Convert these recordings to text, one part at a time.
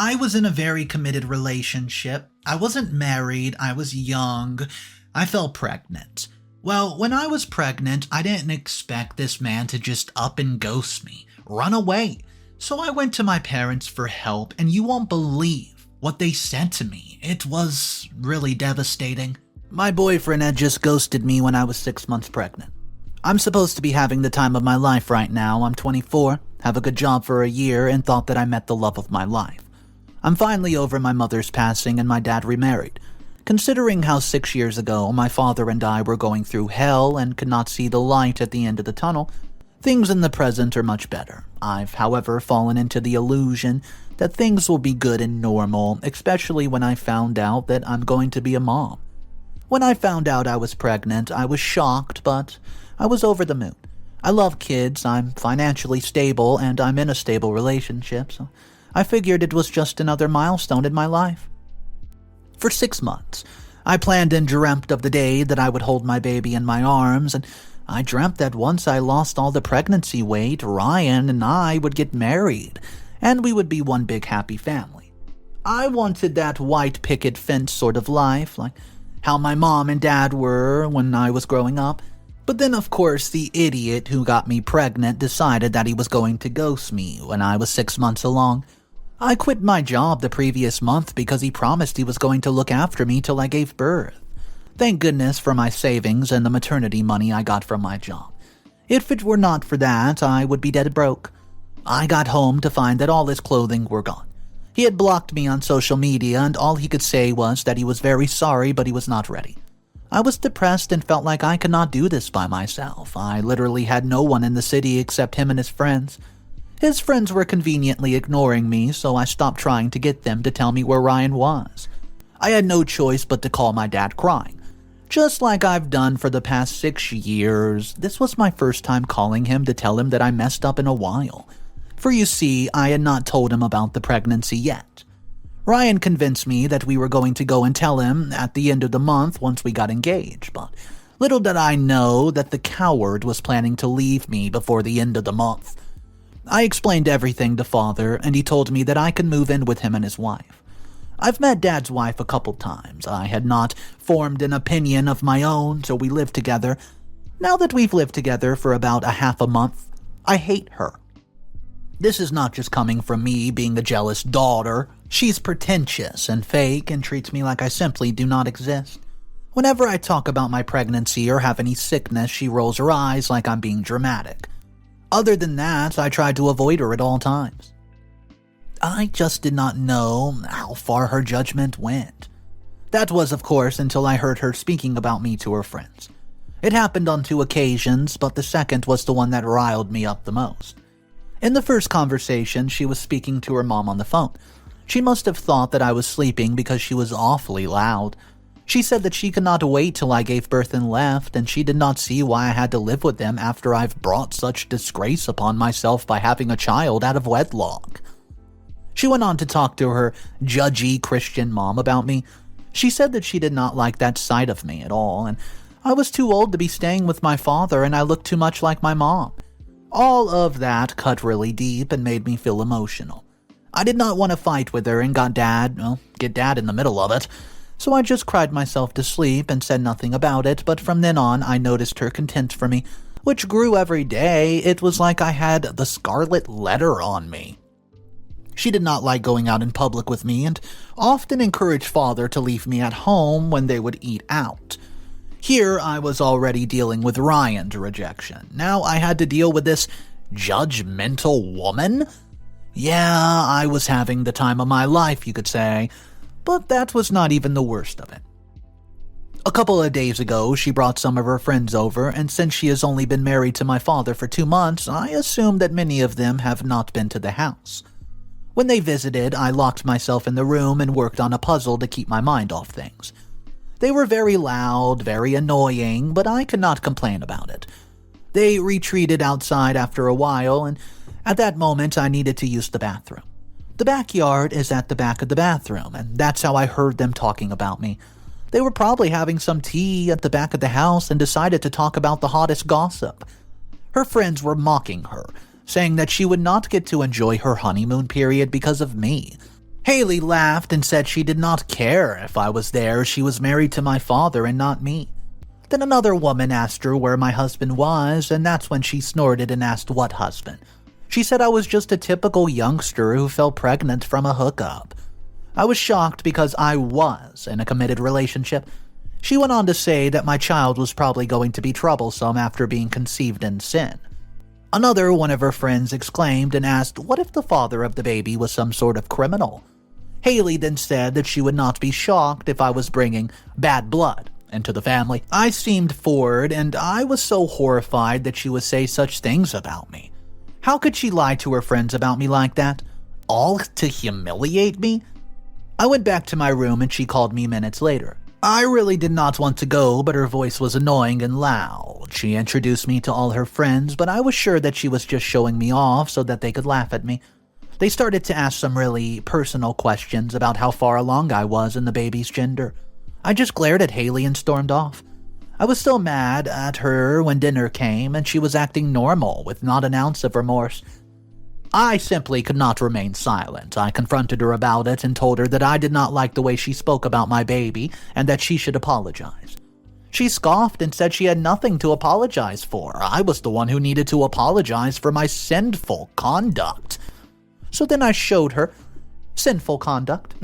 I was in a very committed relationship. I wasn't married, I was young. I fell pregnant. Well, when I was pregnant, I didn't expect this man to just up and ghost me, run away. So I went to my parents for help, and you won't believe what they said to me. It was really devastating. My boyfriend had just ghosted me when I was 6 months pregnant. I'm supposed to be having the time of my life right now. I'm 24, have a good job for a year, and thought that I met the love of my life. I'm finally over my mother's passing and my dad remarried. Considering how 6 years ago my father and I were going through hell and could not see the light at the end of the tunnel, things in the present are much better. I've, however, fallen into the illusion that things will be good and normal, especially when I found out that I'm going to be a mom. When I found out I was pregnant, I was shocked, but I was over the moon. I love kids, I'm financially stable, and I'm in a stable relationship, so I figured it was just another milestone in my life. For 6 months, I planned and dreamt of the day that I would hold my baby in my arms, and I dreamt that once I lost all the pregnancy weight, Ryan and I would get married, and we would be one big happy family. I wanted that white picket fence sort of life, like how my mom and dad were when I was growing up. But then, of course, the idiot who got me pregnant decided that he was going to ghost me when I was 6 months along. I quit my job the previous month because he promised he was going to look after me till I gave birth. Thank goodness for my savings and the maternity money I got from my job. If it were not for that, I would be dead broke. I got home to find that all his clothing were gone. He had blocked me on social media, and all he could say was that he was very sorry, but he was not ready. I was depressed and felt like I could not do this by myself. I literally had no one in the city except him and his friends. His friends were conveniently ignoring me, so I stopped trying to get them to tell me where Ryan was. I had no choice but to call my dad crying. Just like I've done for the past 6 years, this was my first time calling him to tell him that I messed up in a while. For you see, I had not told him about the pregnancy yet. Ryan convinced me that we were going to go and tell him at the end of the month once we got engaged, but little did I know that the coward was planning to leave me before the end of the month. I explained everything to Father, and he told me that I could move in with him and his wife. I've met Dad's wife a couple times. I had not formed an opinion of my own, so we lived together. Now that we've lived together for about a half a month, I hate her. This is not just coming from me being a jealous daughter. She's pretentious and fake and treats me like I simply do not exist. Whenever I talk about my pregnancy or have any sickness, she rolls her eyes like I'm being dramatic. Other than that, I try to avoid her at all times. I just did not know how far her judgment went. That was, of course, until I heard her speaking about me to her friends. It happened on 2 occasions, but the second was the one that riled me up the most. In the first conversation, she was speaking to her mom on the phone. She must have thought that I was sleeping because she was awfully loud. She said that she could not wait till I gave birth and left, and she did not see why I had to live with them after I've brought such disgrace upon myself by having a child out of wedlock. She went on to talk to her judgy Christian mom about me. She said that she did not like that side of me at all, and I was too old to be staying with my father, and I looked too much like my mom. All of that cut really deep and made me feel emotional. I did not want to fight with her and get Dad in the middle of it. So I just cried myself to sleep and said nothing about it, but from then on I noticed her contempt for me, which grew every day. It was like I had the scarlet letter on me. She did not like going out in public with me and often encouraged Father to leave me at home when they would eat out. Here I was already dealing with Ryan's rejection. Now I had to deal with this judgmental woman? Yeah, I was having the time of my life, you could say. But that was not even the worst of it. A couple of days ago, she brought some of her friends over, and since she has only been married to my father for 2 months, I assume that many of them have not been to the house. When they visited, I locked myself in the room and worked on a puzzle to keep my mind off things. They were very loud, very annoying, but I could not complain about it. They retreated outside after a while, and at that moment I needed to use the bathroom. The backyard is at the back of the bathroom, and that's how I heard them talking about me. They were probably having some tea at the back of the house and decided to talk about the hottest gossip. Her friends were mocking her, saying that she would not get to enjoy her honeymoon period because of me. Hailey laughed and said she did not care if I was there. She was married to my father and not me. Then another woman asked her where my husband was, and that's when she snorted and asked what husband. She said I was just a typical youngster who fell pregnant from a hookup. I was shocked because I was in a committed relationship. She went on to say that my child was probably going to be troublesome after being conceived in sin. Another one of her friends exclaimed and asked what if the father of the baby was some sort of criminal. Hailey then said that she would not be shocked if I was bringing bad blood into the family. I seemed forward, and I was so horrified that she would say such things about me. How could she lie to her friends about me like that? All to humiliate me? I went back to my room and she called me minutes later. I really did not want to go, but her voice was annoying and loud. She introduced me to all her friends, but I was sure that she was just showing me off so that they could laugh at me. They started to ask some really personal questions about how far along I was in the baby's gender. I just glared at Hailey and stormed off. I was still mad at her when dinner came and she was acting normal with not an ounce of remorse. I simply could not remain silent. I confronted her about it and told her that I did not like the way she spoke about my baby and that she should apologize. She scoffed and said she had nothing to apologize for. I was the one who needed to apologize for my sinful conduct. So then I showed her sinful conduct.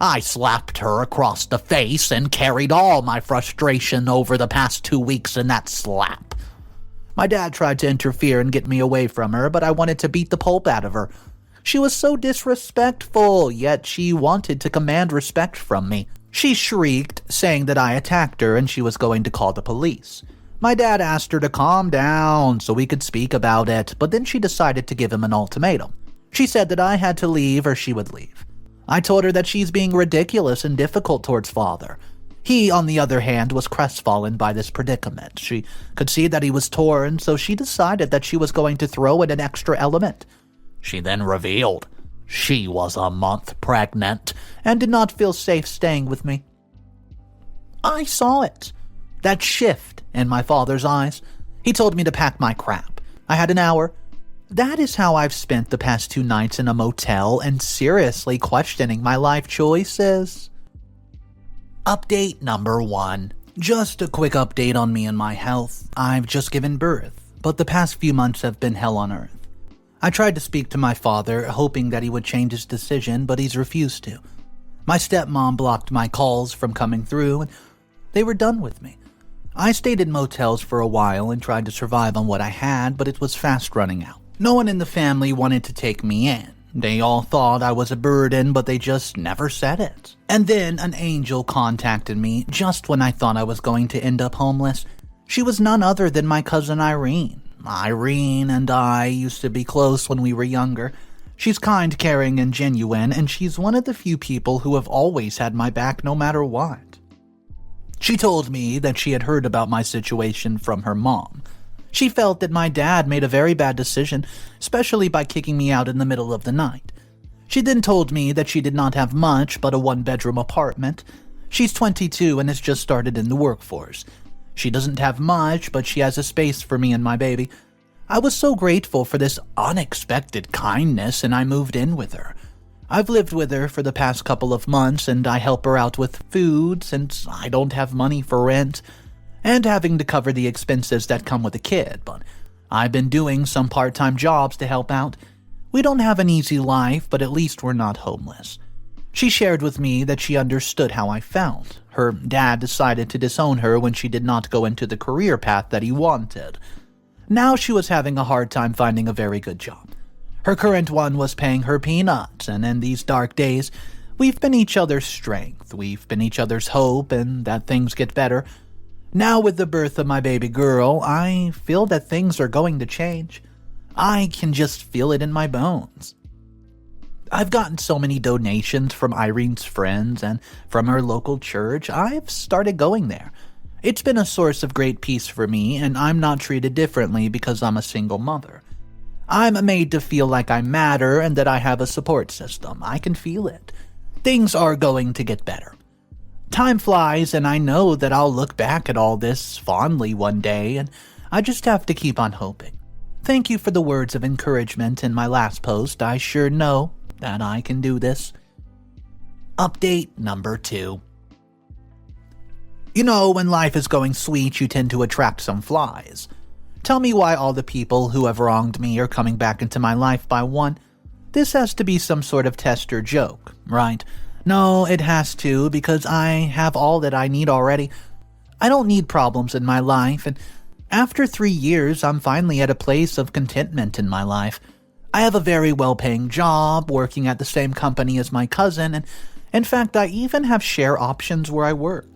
I slapped her across the face and carried all my frustration over the past 2 weeks in that slap. My dad tried to interfere and get me away from her, but I wanted to beat the pulp out of her. She was so disrespectful, yet she wanted to command respect from me. She shrieked, saying that I attacked her and she was going to call the police. My dad asked her to calm down so we could speak about it, but then she decided to give him an ultimatum. She said that I had to leave or she would leave. I told her that she's being ridiculous and difficult towards father. He, on the other hand, was crestfallen by this predicament. She could see that he was torn, so she decided that she was going to throw in an extra element. She then revealed she was a month pregnant and did not feel safe staying with me. I saw it. That shift in my father's eyes. He told me to pack my crap. I had an hour. That is how I've spent the past 2 nights in a motel and seriously questioning my life choices. Update number 1. Just a quick update on me and my health. I've just given birth, but the past few months have been hell on earth. I tried to speak to my father, hoping that he would change his decision, but he's refused to. My stepmom blocked my calls from coming through, and they were done with me. I stayed in motels for a while and tried to survive on what I had, but it was fast running out. No one in the family wanted to take me in. They all thought I was a burden, but they just never said it. And then an angel contacted me just when I thought I was going to end up homeless. She was none other than my cousin Irene. Irene and I used to be close when we were younger. She's kind, caring, and genuine, and she's one of the few people who have always had my back no matter what. She told me that she had heard about my situation from her mom. She felt that my dad made a very bad decision, especially by kicking me out in the middle of the night. She then told me that she did not have much but a 1-bedroom apartment. She's 22 and has just started in the workforce. She doesn't have much, but she has a space for me and my baby. I was so grateful for this unexpected kindness, and I moved in with her. I've lived with her for the past couple of months, and I help her out with food since I don't have money for rent and having to cover the expenses that come with a kid, but I've been doing some part-time jobs to help out. We don't have an easy life, but at least we're not homeless. She shared with me that she understood how I felt. Her dad decided to disown her when she did not go into the career path that he wanted. Now she was having a hard time finding a very good job. Her current one was paying her peanuts, and in these dark days, we've been each other's strength. We've been each other's hope, and that things get better. Now with the birth of my baby girl, I feel that things are going to change. I can just feel it in my bones. I've gotten so many donations from Irene's friends and from her local church. I've started going there. It's been a source of great peace for me, and I'm not treated differently because I'm a single mother. I'm made to feel like I matter and that I have a support system. I can feel it. Things are going to get better. Time flies, and I know that I'll look back at all this fondly one day, and I just have to keep on hoping. Thank you for the words of encouragement in my last post. I sure know that I can do this. Update number 2. You know, when life is going sweet, you tend to attract some flies. Tell me why all the people who have wronged me are coming back into my life by one. This has to be some sort of test or joke, right? No, it has to, because I have all that I need already. I don't need problems in my life, and after 3 years, I'm finally at a place of contentment in my life. I have a very well-paying job, working at the same company as my cousin, and in fact, I even have share options where I work.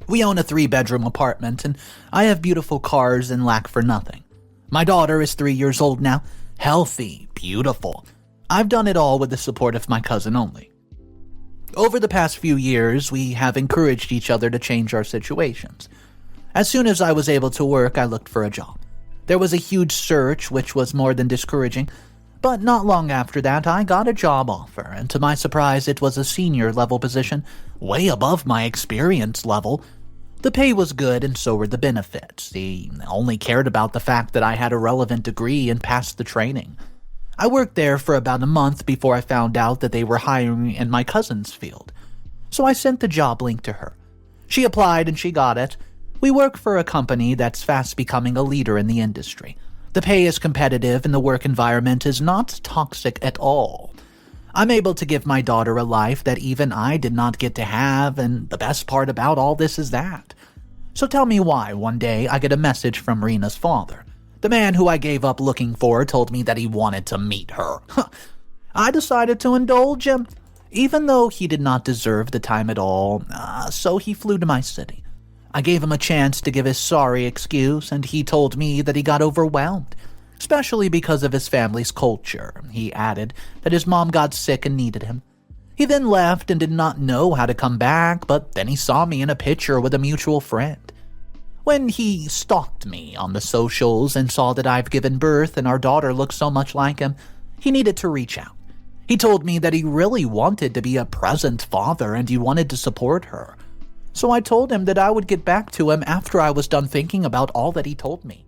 We own a 3-bedroom apartment, and I have beautiful cars and lack for nothing. My daughter is 3 years old now, healthy, beautiful. I've done it all with the support of my cousin only. Over the past few years, we have encouraged each other to change our situations. As soon as I was able to work, I looked for a job. There was a huge search, which was more than discouraging, but not long after that, I got a job offer, and to my surprise, it was a senior-level position, way above my experience level. The pay was good, and so were the benefits. He only cared about the fact that I had a relevant degree and passed the training. I worked there for about a month before I found out that they were hiring in my cousin's field. So I sent the job link to her. She applied and she got it. We work for a company that's fast becoming a leader in the industry. The pay is competitive and the work environment is not toxic at all. I'm able to give my daughter a life that even I did not get to have, and the best part about all this is that. So tell me why one day I get a message from Rena's father. The man who I gave up looking for told me that he wanted to meet her. I decided to indulge him, even though he did not deserve the time at all, so he flew to my city. I gave him a chance to give his sorry excuse, and he told me that he got overwhelmed, especially because of his family's culture. He added that his mom got sick and needed him. He then left and did not know how to come back, but then he saw me in a picture with a mutual friend. When he stalked me on the socials and saw that I've given birth and our daughter looks so much like him, he needed to reach out. He told me that he really wanted to be a present father and he wanted to support her. So I told him that I would get back to him after I was done thinking about all that he told me.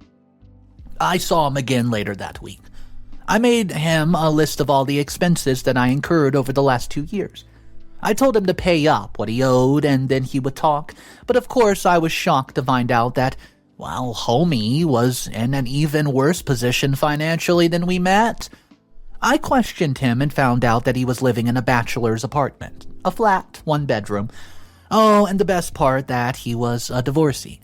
I saw him again later that week. I made him a list of all the expenses that I incurred over the last 2 years. I told him to pay up what he owed and then he would talk, but of course I was shocked to find out that, well, homie was in an even worse position financially than we met. I questioned him and found out that he was living in a bachelor's apartment, a flat, 1-bedroom. Oh, and the best part, that he was a divorcee.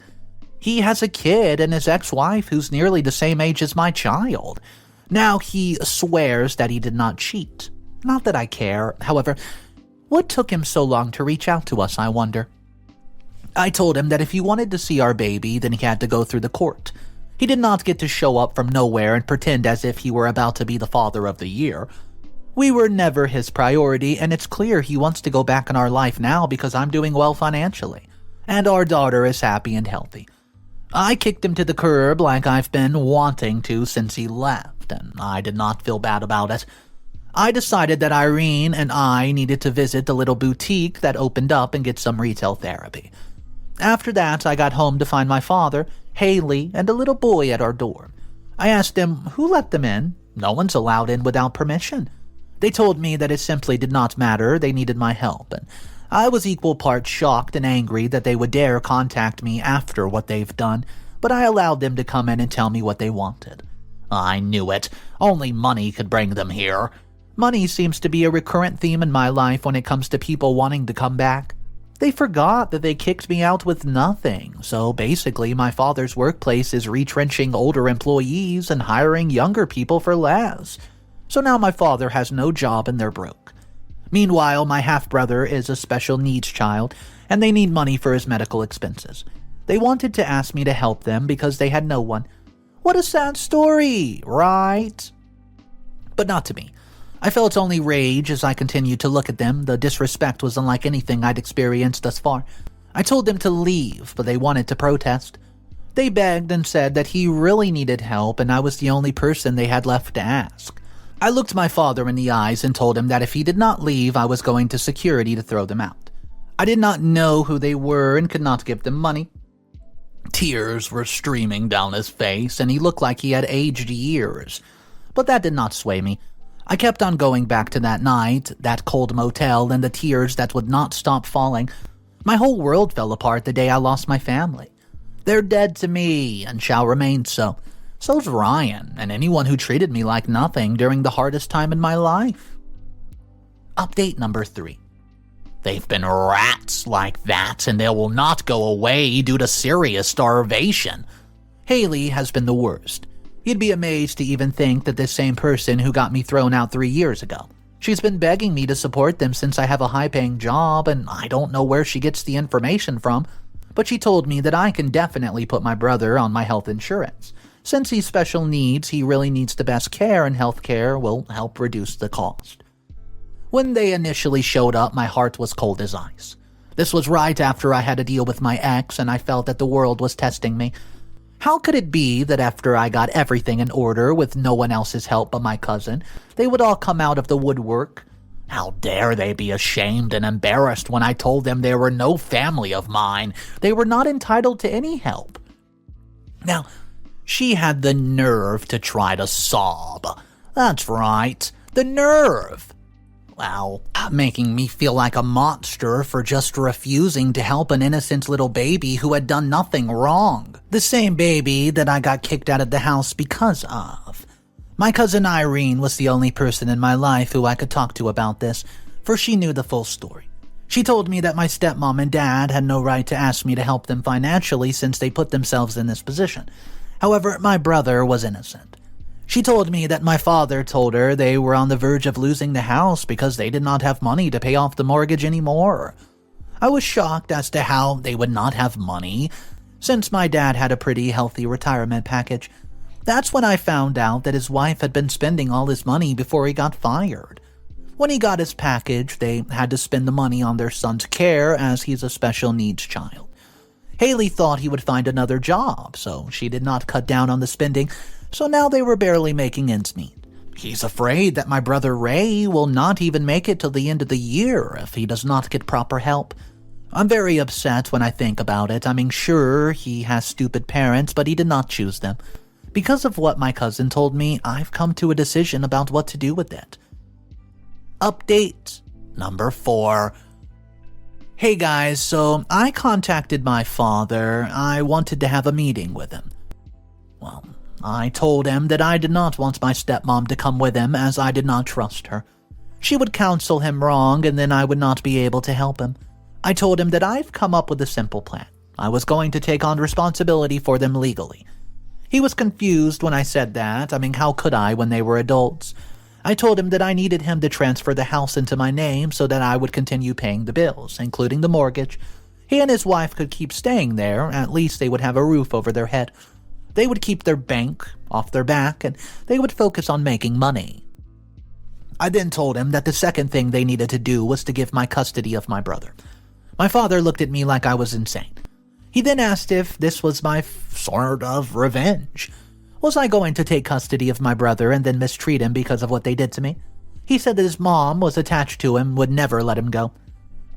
He has a kid and his ex-wife who's nearly the same age as my child. Now he swears that he did not cheat. Not that I care, however. What took him so long to reach out to us, I wonder? I told him that if he wanted to see our baby, then he had to go through the court. He did not get to show up from nowhere and pretend as if he were about to be the father of the year. We were never his priority, and it's clear he wants to go back in our life now because I'm doing well financially, and our daughter is happy and healthy. I kicked him to the curb like I've been wanting to since he left, and I did not feel bad about it. I decided that Irene and I needed to visit the little boutique that opened up and get some retail therapy. After that, I got home to find my father, Hailey, and a little boy at our door. I asked them who let them in. No one's allowed in without permission. They told me that it simply did not matter, they needed my help, and I was equal parts shocked and angry that they would dare contact me after what they've done, but I allowed them to come in and tell me what they wanted. I knew it. Only money could bring them here. Money seems to be a recurrent theme in my life when it comes to people wanting to come back. They forgot that they kicked me out with nothing, so basically my father's workplace is retrenching older employees and hiring younger people for less. So now my father has no job and they're broke. Meanwhile, my half-brother is a special needs child, and they need money for his medical expenses. They wanted to ask me to help them because they had no one. What a sad story, right? But not to me. I felt only rage as I continued to look at them. The disrespect was unlike anything I'd experienced thus far. I told them to leave, but they wanted to protest. They begged and said that he really needed help and I was the only person they had left to ask. I looked my father in the eyes and told him that if he did not leave, I was going to security to throw them out. I did not know who they were and could not give them money. Tears were streaming down his face, and he looked like he had aged years. But that did not sway me. I kept on going back to that night, that cold motel, and the tears that would not stop falling. My whole world fell apart the day I lost my family. They're dead to me and shall remain so. So's Ryan and anyone who treated me like nothing during the hardest time in my life. Update number 3. They've been rats like that, and they will not go away due to serious starvation. Hailey has been the worst. You'd be amazed to even think that this same person who got me thrown out 3 years ago. She's been begging me to support them since I have a high-paying job, and I don't know where she gets the information from, but she told me that I can definitely put my brother on my health insurance. Since he's special needs, he really needs the best care, and health care will help reduce the cost. When they initially showed up, my heart was cold as ice. This was right after I had a deal with my ex, and I felt that the world was testing me. How could it be that after I got everything in order with no one else's help but my cousin, they would all come out of the woodwork? How dare they be ashamed and embarrassed when I told them they were no family of mine. They were not entitled to any help. Now, she had the nerve to try to sob. That's right, the nerve. Wow, making me feel like a monster for just refusing to help an innocent little baby who had done nothing wrong. The same baby that I got kicked out of the house because of. My cousin Irene was the only person in my life who I could talk to about this, for she knew the full story. She told me that my stepmom and dad had no right to ask me to help them financially since they put themselves in this position. However, my brother was innocent. She told me that my father told her they were on the verge of losing the house because they did not have money to pay off the mortgage anymore. I was shocked as to how they would not have money, since my dad had a pretty healthy retirement package. That's when I found out that his wife had been spending all his money before he got fired. When he got his package, they had to spend the money on their son's care as he's a special needs child. Hailey thought he would find another job, so she did not cut down on the spending, so now they were barely making ends meet. He's afraid that my brother Ray will not even make it till the end of the year if he does not get proper help. I'm very upset when I think about it. I mean, sure, he has stupid parents, but he did not choose them. Because of what my cousin told me, I've come to a decision about what to do with it. Update number 4. Hey guys, so I contacted my father. I wanted to have a meeting with him. Well, I told him that I did not want my stepmom to come with him as I did not trust her. She would counsel him wrong and then I would not be able to help him. I told him that I've come up with a simple plan. I was going to take on responsibility for them legally. He was confused when I said that. I mean, how could I when they were adults? I told him that I needed him to transfer the house into my name so that I would continue paying the bills, including the mortgage. He and his wife could keep staying there. At least they would have a roof over their head. They would keep their bank off their back, and they would focus on making money. I then told him that the second thing they needed to do was to give my custody of my brother. My father looked at me like I was insane. He then asked if this was my sort of revenge. Was I going to take custody of my brother and then mistreat him because of what they did to me? He said that his mom was attached to him, would never let him go.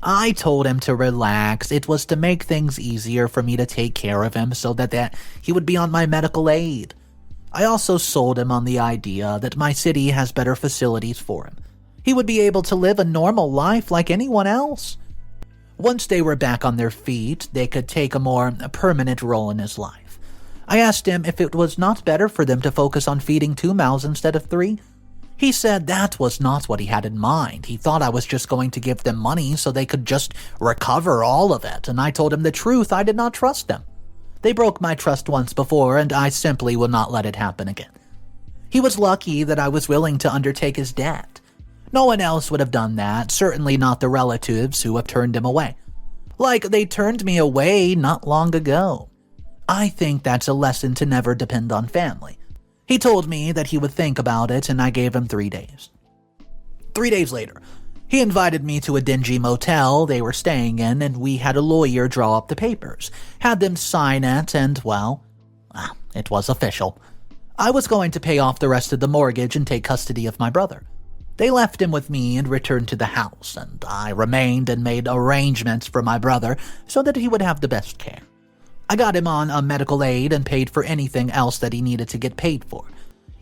I told him to relax. It was to make things easier for me to take care of him so that he would be on my medical aid. I also sold him on the idea that my city has better facilities for him. He would be able to live a normal life like anyone else. Once they were back on their feet, they could take a more permanent role in his life. I asked him if it was not better for them to focus on feeding 2 mouths instead of 3. He said that was not what he had in mind. He thought I was just going to give them money so they could just recover all of it, and I told him the truth. I did not trust them. They broke my trust once before, and I simply will not let it happen again. He was lucky that I was willing to undertake his debt. No one else would have done that, certainly not the relatives who have turned him away. Like they turned me away not long ago. I think that's a lesson to never depend on family. He told me that he would think about it, and I gave him 3 days. 3 days later, he invited me to a dingy motel they were staying in, and we had a lawyer draw up the papers, had them sign it, and, well, it was official. I was going to pay off the rest of the mortgage and take custody of my brother. They left him with me and returned to the house, and I remained and made arrangements for my brother so that he would have the best care. I got him on a medical aid and paid for anything else that he needed to get paid for.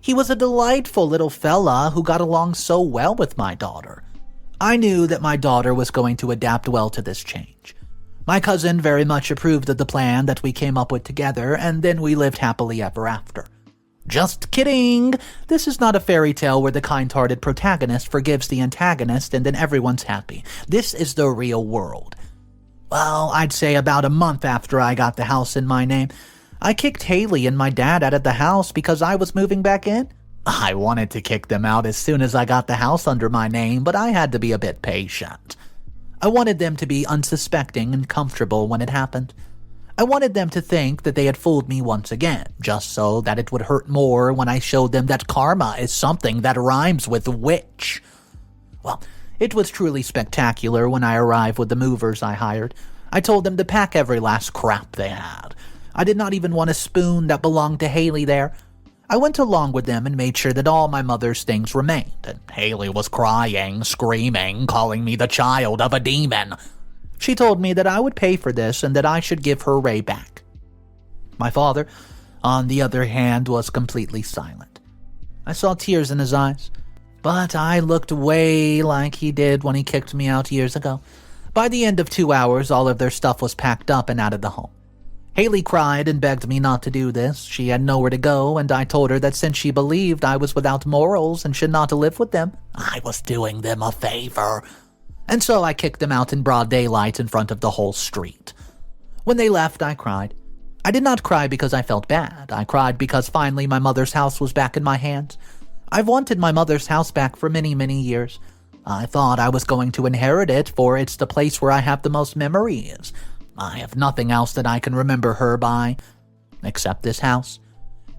He was a delightful little fella who got along so well with my daughter. I knew that my daughter was going to adapt well to this change. My cousin very much approved of the plan that we came up with together, and then we lived happily ever after. Just kidding! This is not a fairy tale where the kind-hearted protagonist forgives the antagonist and then everyone's happy. This is the real world. Well, I'd say about a month after I got the house in my name, I kicked Hailey and my dad out of the house because I was moving back in. I wanted to kick them out as soon as I got the house under my name, but I had to be a bit patient. I wanted them to be unsuspecting and comfortable when it happened. I wanted them to think that they had fooled me once again, just so that it would hurt more when I showed them that karma is something that rhymes with witch. Well, it was truly spectacular when I arrived with the movers I hired. I told them to pack every last crap they had. I did not even want a spoon that belonged to Hailey there. I went along with them and made sure that all my mother's things remained, and Hailey was crying, screaming, calling me the child of a demon. She told me that I would pay for this and that I should give her Ray back. My father, on the other hand, was completely silent. I saw tears in his eyes, but I looked way like he did when he kicked me out years ago. By the end of 2 hours, all of their stuff was packed up and out of the home. Hailey cried and begged me not to do this. She had nowhere to go, and I told her that since she believed I was without morals and should not live with them, I was doing them a favor. And so I kicked them out in broad daylight in front of the whole street. When they left, I cried. I did not cry because I felt bad. I cried because finally my mother's house was back in my hands. I've wanted my mother's house back for many, many years. I thought I was going to inherit it, for it's the place where I have the most memories. I have nothing else that I can remember her by, except this house.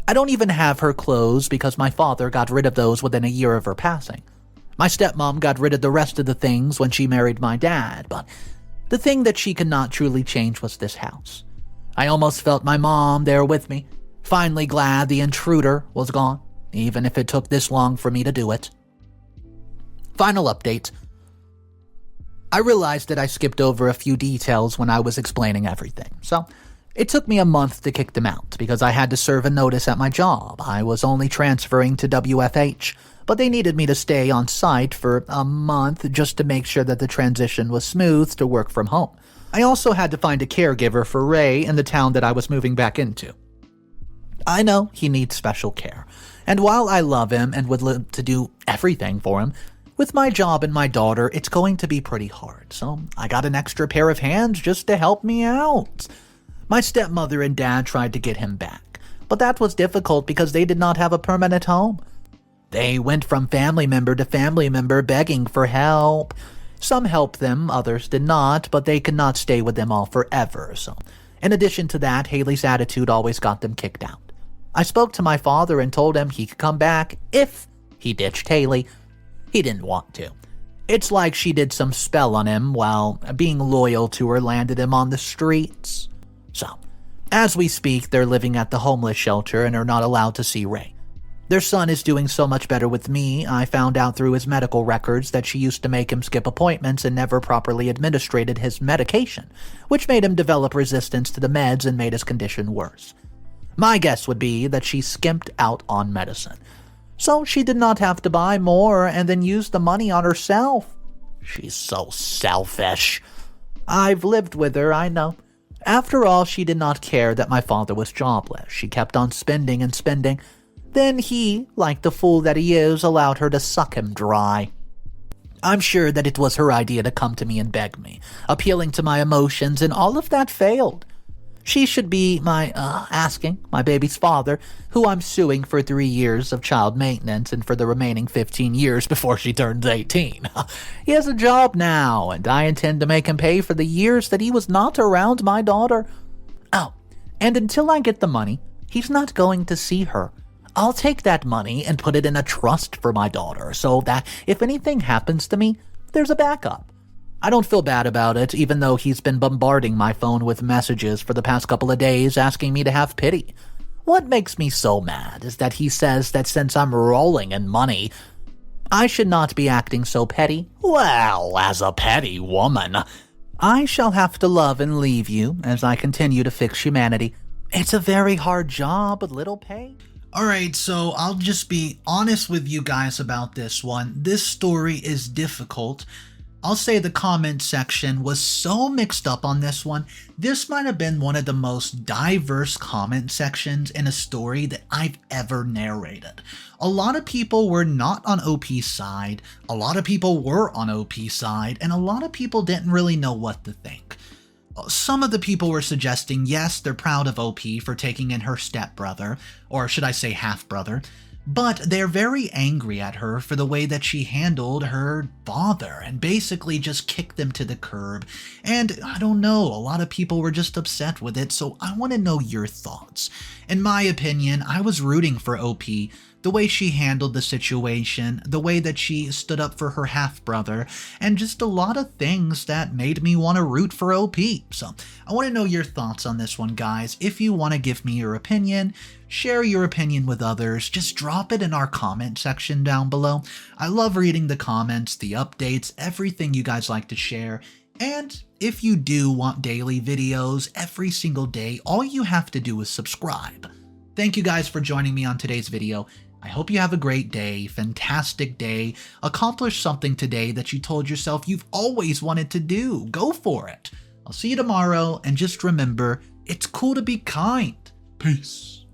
I don't even have her clothes because my father got rid of those within a year of her passing. My stepmom got rid of the rest of the things when she married my dad, but the thing that she could not truly change was this house. I almost felt my mom there with me, finally glad the intruder was gone, even if it took this long for me to do it. Final update. I realized that I skipped over a few details when I was explaining everything, so it took me a month to kick them out because I had to serve a notice at my job. I was only transferring to WFH, but they needed me to stay on site for a month just to make sure that the transition was smooth to work from home. I also had to find a caregiver for Ray in the town that I was moving back into. I know he needs special care, and while I love him and would love to do everything for him, with my job and my daughter, it's going to be pretty hard, so I got an extra pair of hands just to help me out. My stepmother and dad tried to get him back, but that was difficult because they did not have a permanent home. They went from family member to family member begging for help. Some helped them, others did not, but they could not stay with them all forever, so in addition to that, Hailey's attitude always got them kicked out. I spoke to my father and told him he could come back if he ditched Hailey. He didn't want to. It's like she did some spell on him while being loyal to her landed him on the streets. So, as we speak, they're living at the homeless shelter and are not allowed to see Ray. Their son is doing so much better with me. I found out through his medical records that she used to make him skip appointments and never properly administrated his medication, which made him develop resistance to the meds and made his condition worse. My guess would be that she skimped out on medicine, so she did not have to buy more and then use the money on herself. She's so selfish. I've lived with her, I know. After all, she did not care that my father was jobless. She kept on spending and spending. Then he, like the fool that he is, allowed her to suck him dry. I'm sure that it was her idea to come to me and beg me, appealing to my emotions, and all of that failed. She should be asking my baby's father, who I'm suing for 3 years of child maintenance and for the remaining 15 years before she turns 18. He has a job now, and I intend to make him pay for the years that he was not around my daughter. Oh, and until I get the money, he's not going to see her. I'll take that money and put it in a trust for my daughter so that if anything happens to me, there's a backup. I don't feel bad about it, even though he's been bombarding my phone with messages for the past couple of days asking me to have pity. What makes me so mad is that he says that since I'm rolling in money, I should not be acting so petty. Well, as a petty woman, I shall have to love and leave you as I continue to fix humanity. It's a very hard job with little pay. Alright, so I'll just be honest with you guys about this one. This story is difficult. I'll say the comment section was so mixed up on this one. This might have been one of the most diverse comment sections in a story that I've ever narrated. A lot of people were not on OP's side, a lot of people were on OP's side, and a lot of people didn't really know what to think. Some of the people were suggesting yes, they're proud of OP for taking in her stepbrother, or should I say half-brother, but they're very angry at her for the way that she handled her father and basically just kicked them to the curb. And I don't know, a lot of people were just upset with it, so I want to know your thoughts. In my opinion, I was rooting for OP. The way she handled the situation, the way that she stood up for her half-brother, and just a lot of things that made me want to root for OP. So I want to know your thoughts on this one, guys. If you want to give me your opinion, share your opinion with others, just drop it in our comment section down below. I love reading the comments, the updates, everything you guys like to share. And if you do want daily videos every single day, all you have to do is subscribe. Thank you guys for joining me on today's video. I hope you have a great day, fantastic day, accomplish something today that you told yourself you've always wanted to do. Go for it. I'll see you tomorrow, and just remember, it's cool to be kind. Peace.